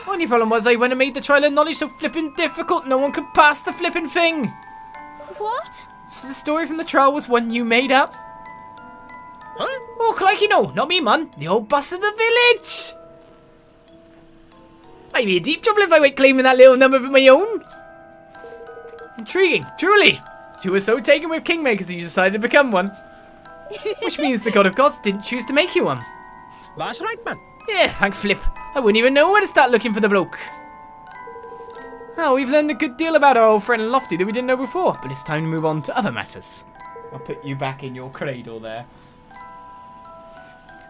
Speaker 1: Only problem was I went and made the trial of knowledge so flippin' difficult no one could pass the flippin' thing.
Speaker 2: What?
Speaker 1: So the story from the trial was one you made up?
Speaker 3: Huh?
Speaker 1: Oh, crikey, no, not me, man. The old boss of the village. I'd be in deep trouble if I went claiming that little number for my own. Intriguing, truly. You were so taken with kingmakers that you decided to become one. Which means the god of gods didn't choose to make you one.
Speaker 3: That's right, man.
Speaker 1: Yeah, thank flip. I wouldn't even know where to start looking for the bloke. Oh, we've learned a good deal about our old friend Lofty that we didn't know before, but it's time to move on to other matters. I'll put you back in your cradle there.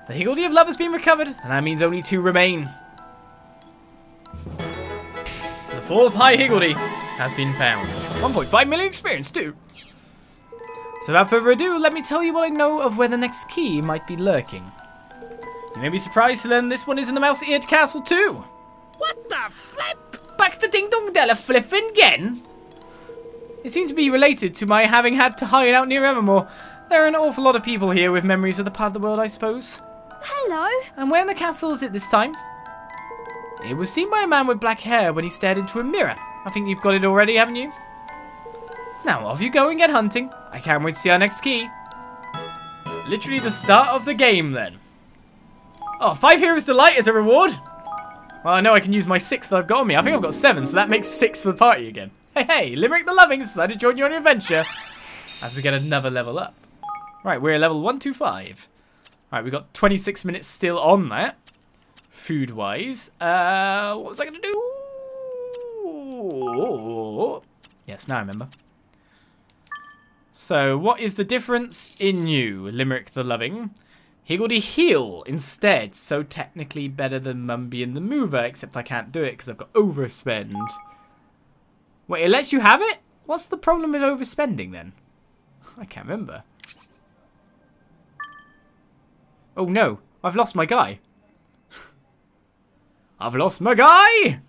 Speaker 1: The higgledy of love has been recovered, and that means only 2 remain. The 4th High Higgledy has been found. 1.5 million experience too. So without further ado, let me tell you what I know of where the next key might be lurking. You may be surprised to learn this one is in the Mouse-Eared Castle too.
Speaker 3: What the flip?
Speaker 1: Back to Ding Dong Dell flipping again? It seems to be related to my having had to hide out near Evermore. There are an awful lot of people here with memories of the part of the world, I suppose.
Speaker 2: Hello.
Speaker 1: And where in the castle is it this time? It was seen by a man with black hair when he stared into a mirror. I think you've got it already, haven't you? Now off you go and get hunting. I can't wait to see our next key. Literally the start of the game then. Oh, 5 Heroes Delight as a reward? Well, I know I can use my 6 that I've got on me. I think I've got 7, so that makes 6 for the party again. Hey, Limerick the Loving decided to join you on your adventure as we get another level up. Right, we're at level 125. Right, we've got 26 minutes still on that. Food-wise. What was I going to do? Yes, now I remember. So, what is the difference in you, Limerick the Loving? Higgledy heal instead, so technically better than Mumby and the Mover, except I can't do it because I've got overspend. Wait, it lets you have it? What's the problem with overspending then? I can't remember. Oh no, I've lost my guy. I've lost my guy! I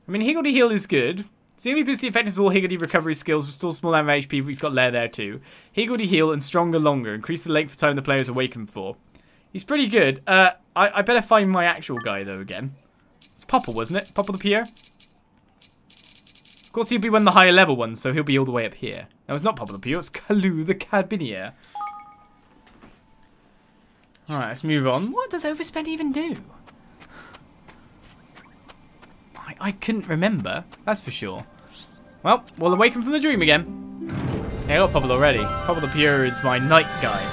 Speaker 1: mean, Higgledy heal is good. Seemingly boosts the effectiveness of all Higgledy recovery skills, restore small amount of HP, but he's got Lair there too. Higgledy heal and stronger longer, increase the length of time the player is awakened for. He's pretty good. I better find my actual guy though again. It's Popple, wasn't it? Popple the Pierre? Of course he'll be one of the higher level ones, so he'll be all the way up here. No, it's not Popple the Pierre, it's Kalu the Carabinier. Alright, let's move on. What does overspend even do? I couldn't remember, that's for sure. Well, we'll awaken from the dream again. Hey, I got Popple already. Popple the Pure is my night guy.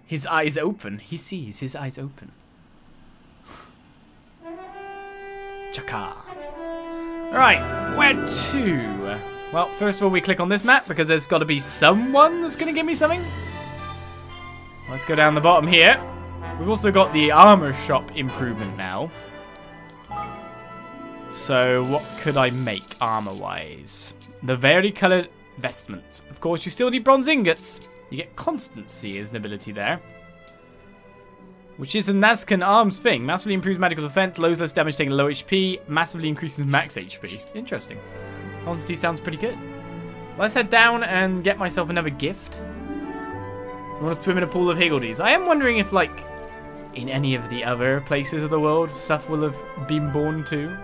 Speaker 1: His eyes open. He sees his eyes open. Chaka. Right, where to? Well, first of all, we click on this map because there's got to be someone that's going to give me something. Let's go down the bottom here. We've also got the armor shop improvement now. So, what could I make armor-wise? The varicolored vestment. Of course, you still need bronze ingots. You get constancy as an ability there. Which is a Nazcan arms thing. Massively improves magical defense, lowers less damage taking low HP, massively increases max HP. Interesting. Constancy sounds pretty good. Let's head down and get myself another gift. I want to swim in a pool of Higgledies. I am wondering if, like, in any of the other places of the world, stuff will have been born too.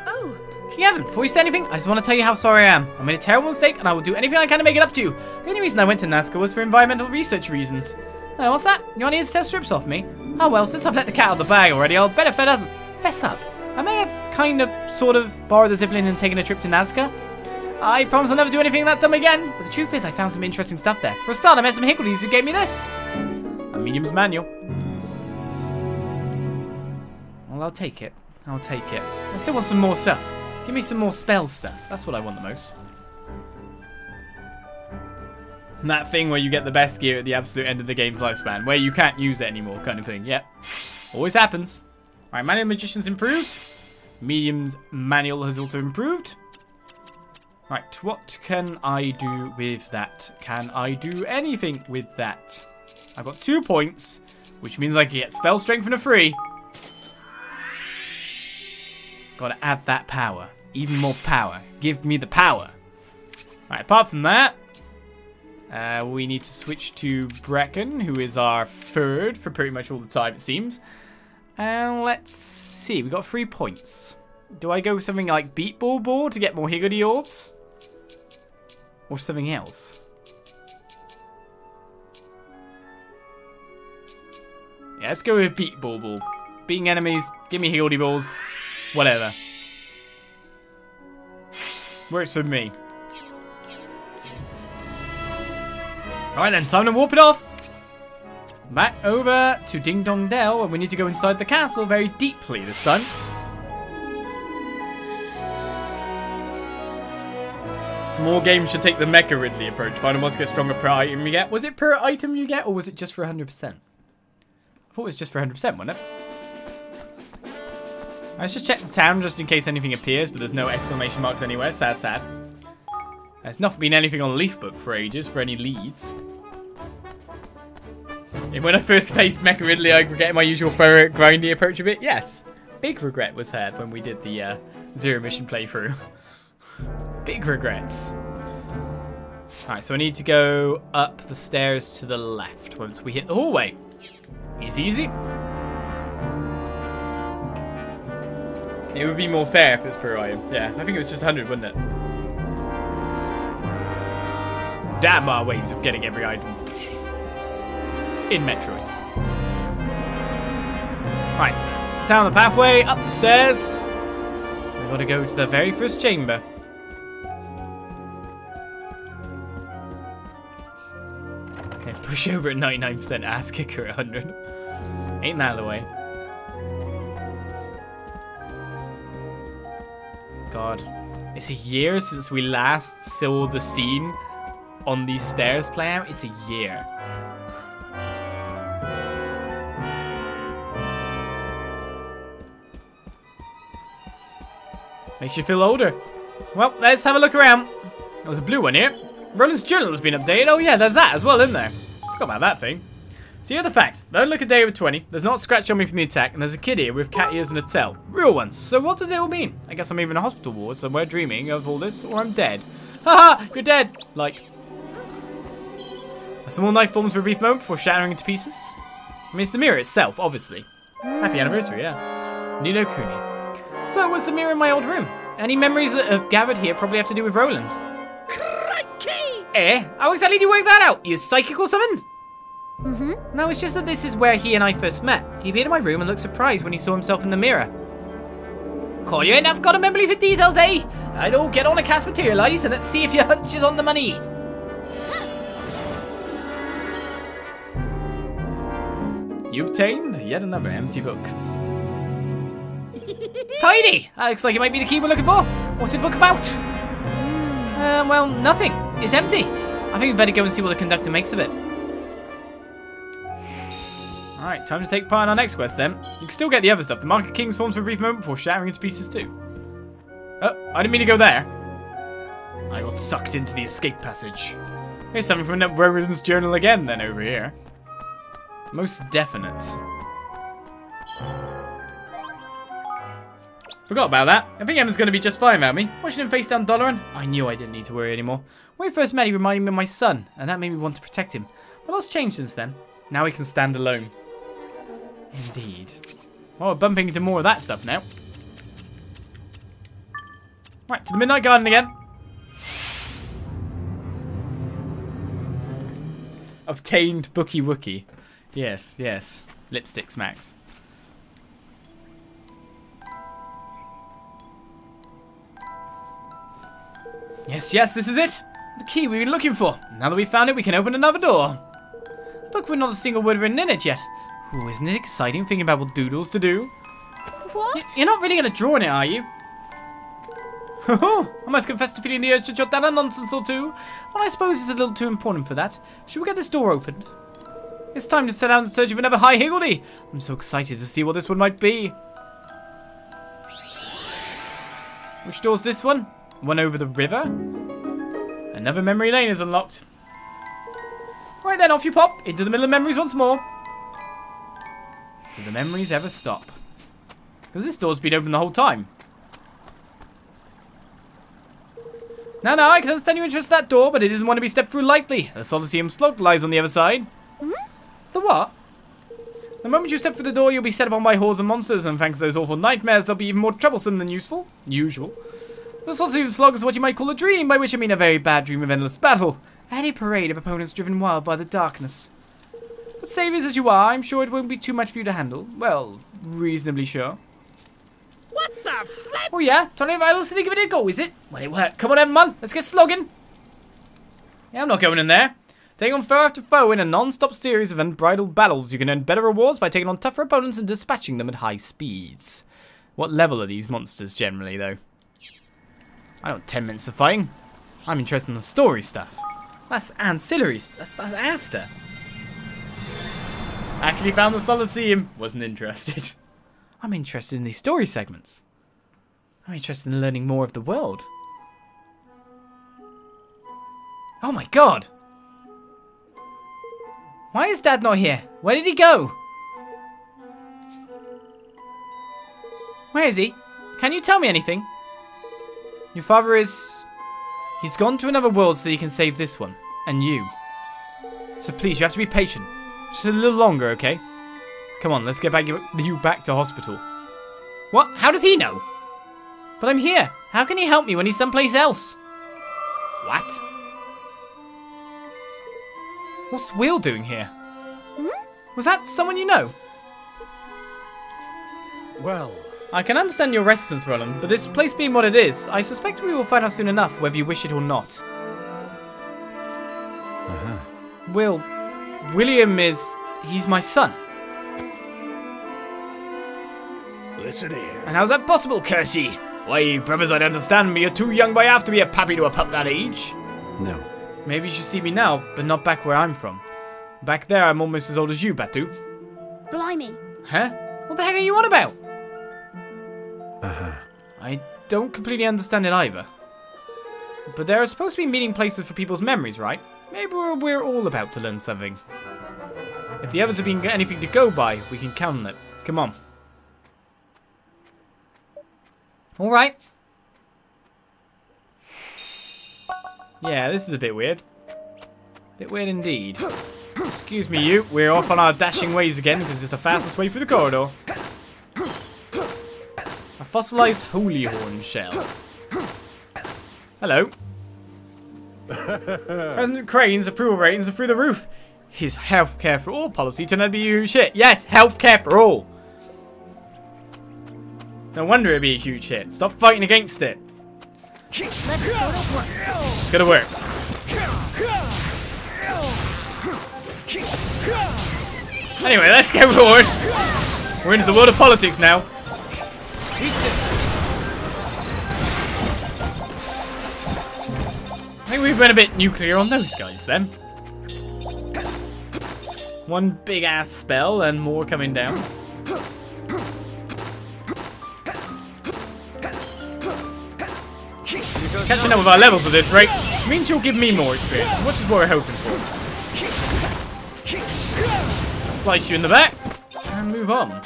Speaker 1: Oh, King Evan, before you say anything, I just want to tell you how sorry I am. I made a terrible mistake, and I will do anything I can to make it up to you. The only reason I went to Nazca was for environmental research reasons. Oh, what's that? You want to test strips off me? Oh well, since I've let the cat out of the bag already, I'll better fess up. I may have kind of, sort of, borrowed the zipline and taken a trip to Nazca. I promise I'll never do anything like that dumb again. But the truth is, I found some interesting stuff there. For a start, I met some Higgledies who gave me this. A medium's manual. Well, I'll take it. I'll take it. I still want some more stuff. Give me some more spell stuff. That's what I want the most. That thing where you get the best gear at the absolute end of the game's lifespan, where you can't use it anymore, kind of thing. Yep. Always happens. Alright, Manual Magician's improved. Medium's Manual has also improved. Right, what can I do with that? Can I do anything with that? I've got 2 points, which means I can get spell strength for free. Gotta add that power. Even more power. Give me the power. Right, apart from that, we need to switch to Brecken, who is our third for pretty much all the time, it seems. And let's see, we got 3 points. Do I go with something like Beat Ball Ball to get more Higgledy Orbs? Or something else? Yeah, let's go with Beat Ball Ball. Beating enemies, give me Higgledy Balls, whatever. Works for me. Alright then, time to warp it off. Back over to Ding Dong Dell, and we need to go inside the castle very deeply this time. More games should take the Mecha Ridley approach. Final boss gets stronger per item you get. Was it per item you get, or was it just for 100%? I thought it was just for 100%, wasn't it? Let's just check the town just in case anything appears, but there's no exclamation marks anywhere. Sad, sad. There's not been anything on Leaf Book for ages for any leads. And when I first faced Mecha Ridley, I regretted my usual thorough grindy approach of it. Yes, big regret was had when we did the Zero Mission playthrough. Big regrets. Alright, so I need to go up the stairs to the left once we hit the hallway. Easy, easy. It would be more fair if it was per item. Yeah, I think it was just 100, wouldn't it? Damn our ways of getting every item in Metroids. Right, down the pathway, up the stairs. We've got to go to the very first chamber. Okay, push over at 99%, ass kicker at 100. Ain't that the way? God, it's a year since we last saw the scene on these stairs play out. It's a year. Makes you feel older. Well, let's have a look around. There was a blue one here. Roland's journal has been updated. Oh yeah, there's that as well, isn't there? Forgot about that thing. So here are the facts. Don't look a day over 20. There's not a scratch on me from the attack, and there's a kid here with cat ears and a tail. Real ones. So what does it all mean? I guess I'm either in a hospital ward somewhere dreaming of all this, or I'm dead. Haha, you're dead. Like. A small knife forms for a brief moment before shattering into pieces. I mean, it's the mirror itself, obviously. Happy anniversary, yeah. Ni No Kuni. So it was the mirror in my old room. Any memories that have gathered here probably have to do with Roland. Crikey! Eh? How exactly do you work that out? You psychic or something? No, it's just that this is where he and I first met. He appeared in my room and looked surprised when he saw himself in the mirror. Call you in, I've got a memory for details, eh? I know, get on a cast materialize and let's see if your hunch is on the money. You obtained yet another empty book. Tidy! That looks like it might be the key we're looking for. What's the book about? Well, nothing. It's empty. I think we better go and see what the conductor makes of it. Alright, time to take part in our next quest then. You can still get the other stuff. The Mark of Kings forms for a brief moment before shattering into pieces too. Oh, I didn't mean to go there. I got sucked into the escape passage. Here's something from Roland's journal again then over here. Most definite. Forgot about that. I think Evan's going to be just fine without me. Watching him face down Doloran, I knew I didn't need to worry anymore. When we first met, he reminded me of my son, and that made me want to protect him. A lot's changed since then. Now he can stand alone. Indeed. Well, we're bumping into more of that stuff now. Right, to the Midnight Garden again. Obtained Bookie Wookie. Yes, yes. Lipstick smacks. Yes, yes, this is it. The key we've been looking for. Now that we've found it, we can open another door. A book with not a single word written in it yet. Ooh, isn't it exciting thinking about what doodles to do?
Speaker 2: What?
Speaker 1: You're not really going to draw on it, are you? I must confess to feeling the urge to jot down a nonsense or two. Well, I suppose it's a little too important for that. Should we get this door opened? It's time to set out in search of another high higgledy. I'm so excited to see what this one might be. Which door's this one? One over the river? Another memory lane is unlocked. Right then, off you pop. Into the middle of memories once more. Do the memories ever stop? Because this door's been open the whole time. Now, I can understand your interest in that door, but it isn't one to be stepped through lightly. The Solituum slug lies on the other side. The what? The moment you step through the door, you'll be set upon by hordes of monsters, and thanks to those awful nightmares, they'll be even more troublesome than usual. The Solituum slug is what you might call a dream, by which I mean a very bad dream of endless battle. Any parade of opponents driven wild by the darkness. But saviours as you are, I'm sure it won't be too much for you to handle. Well, reasonably sure.
Speaker 5: What the flip?
Speaker 1: Oh yeah? Tony Vitals to give it a go, is it? Well, it worked. Come on, everyone. Let's get slogging. Yeah, I'm not going in there. Taking on foe after foe in a non-stop series of unbridled battles, you can earn better rewards by taking on tougher opponents and dispatching them at high speeds. What level are these monsters generally, though? I don't want 10 minutes of fighting. I'm interested in the story stuff. That's ancillary stuff. That's after. Actually found the Coliseum. Wasn't interested. I'm interested in these story segments. I'm interested in learning more of the world. Oh my god! Why is Dad not here? Where did he go? Where is he? Can you tell me anything? Your father is... He's gone to another world so that he can save this one. And you. So please, you have to be patient. Just a little longer, okay? Come on, let's get you back to hospital. What? How does he know? But I'm here. How can he help me when he's someplace else? What? What's Will doing here? Was that someone you know?
Speaker 3: Well,
Speaker 1: I can understand your reticence, Roland, but this place being what it is, I suspect we will find out soon enough whether you wish it or not. William is... he's my son.
Speaker 5: Listen here.
Speaker 1: And how's that possible, Kersey? Why, brothers, I don't understand, but you're too young by half to be a pappy to a pup that age.
Speaker 5: No.
Speaker 1: Maybe you should see me now, but not back where I'm from. Back there, I'm almost as old as you, Batu.
Speaker 2: Blimey.
Speaker 1: Huh? What the heck are you on about? I don't completely understand it either. But there are supposed to be meeting places for people's memories, right? Maybe we're all about to learn something. If the others have been anything to go by, we can count on it. Come on. Alright. Yeah, this is a bit weird. Bit weird indeed. Excuse me, you. We're off on our dashing ways again because it's the fastest way through the corridor. A fossilized holy horn shell. Hello. President Crane's approval ratings are through the roof. His healthcare for all policy turned out to be a huge hit. Yes, healthcare for all. No wonder it'd be a huge hit. Stop fighting against it. It's gonna work. Anyway, let's go forward. We're into the world of politics now. I think we've been a bit nuclear on those guys then. One big ass spell and more coming down. Catching up with our levels at this rate means you'll give me more experience, which is what we're hoping for. Slice you in the back and move on.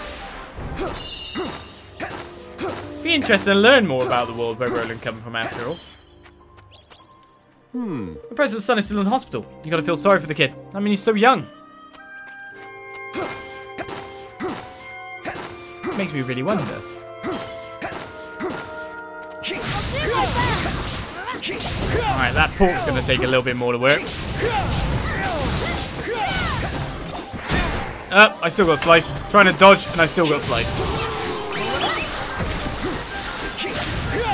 Speaker 1: Be interested to learn more about the world where Roland come from after all. The president's son is still in the hospital. You gotta feel sorry for the kid. I mean, he's so young. Makes me really wonder. Alright, that pork's gonna take a little bit more to work. I still got sliced. Trying to dodge, and I still got sliced.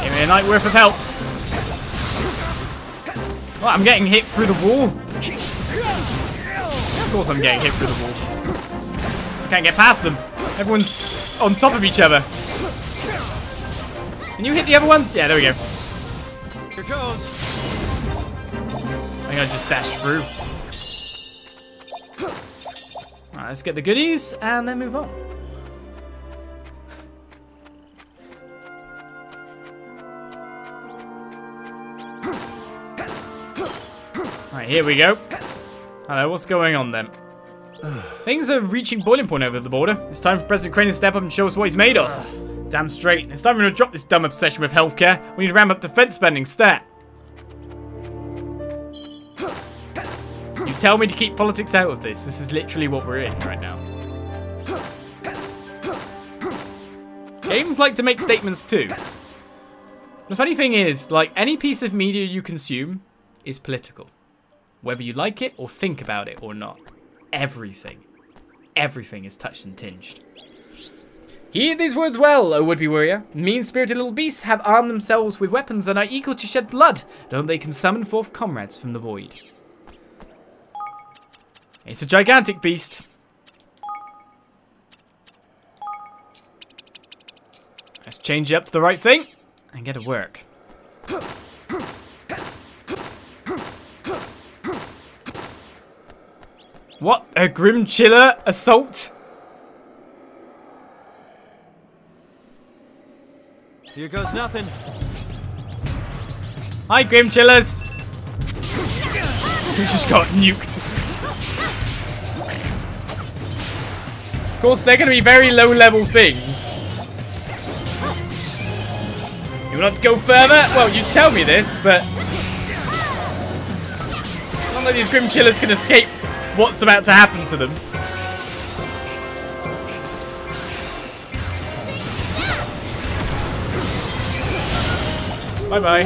Speaker 1: Give me a night worth of help. Oh, I'm getting hit through the wall. Of course I'm getting hit through the wall. I can't get past them. Everyone's on top of each other. Can you hit the other ones? Yeah, there we go.
Speaker 3: Here goes.
Speaker 1: I think I just dashed through. Alright, let's get the goodies and then move on. Alright, here we go. Hello, what's going on then? Things are reaching boiling point over the border. It's time for President Crane to step up and show us what he's made of. Damn straight. It's time for him to drop this dumb obsession with healthcare. We need to ramp up defense spending stat. You tell me to keep politics out of this. This is literally what we're in right now. Games like to make statements too. The funny thing is, like, any piece of media you consume is political. Whether you like it or think about it or not. Everything is touched and tinged. Heed these words well, O would-be warrior. Mean-spirited little beasts have armed themselves with weapons and are eager to shed blood. Don't they can summon forth comrades from the void. It's a gigantic beast. Let's change it up to the right thing and get to work. What? A Grim Chiller assault?
Speaker 3: Here goes nothing.
Speaker 1: Hi, Grim Chillers. We just got nuked. Of course, they're going to be very low-level things. You want to go further? Well, you tell me this, but none of these Grim Chillers can escape what's about to happen to them. Bye-bye.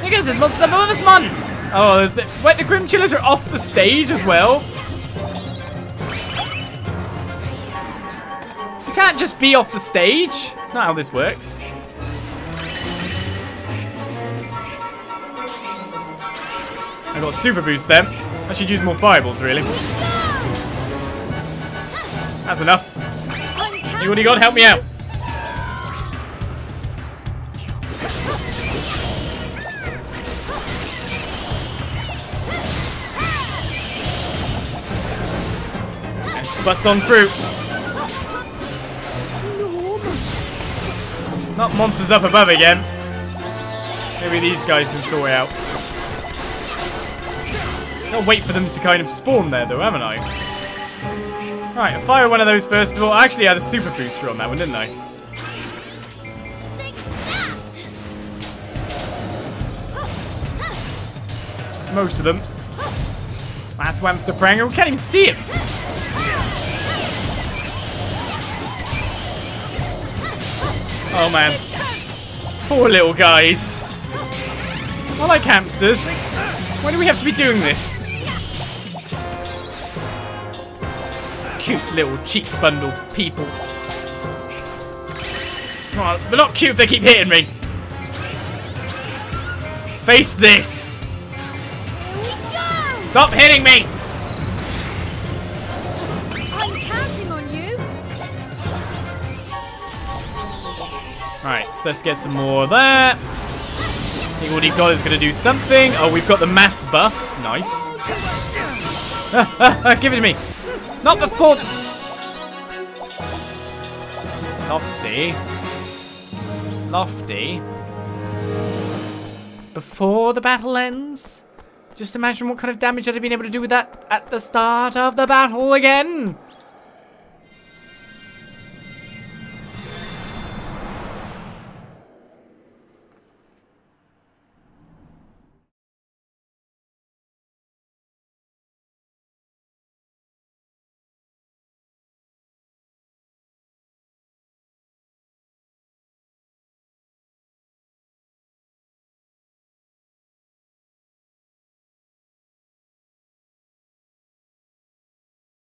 Speaker 1: Look at this monster above us, man! Oh, wait, the Grim Chillers are off the stage as well? You can't just be off the stage. That's not how this works. I got super boost then. I should use more fireballs, really. That's enough. Hey, what do you got? Help me out. Let's bust on through. Not monsters up above again. Maybe these guys can sort it out. I'll wait for them to kind of spawn there, though, haven't I? Right, I'll fire one of those first of all. I actually had a super booster on that one, didn't I? That's most of them. Last Whamster Pranger. We can't even see him. Oh, man. Poor little guys. I like hamsters. Why do we have to be doing this? Cute little cheek bundle people. Oh, they're not cute if they keep hitting me. Face this. Stop hitting me.
Speaker 2: I'm counting on you.
Speaker 1: Right, so let's get some more of that. I think what he got is going to do something. Oh, we've got the mass buff. Nice. Give it to me. Not before. Lofty. Lofty. Before the battle ends? Just imagine what kind of damage I'd have been able to do with that at the start of the battle again.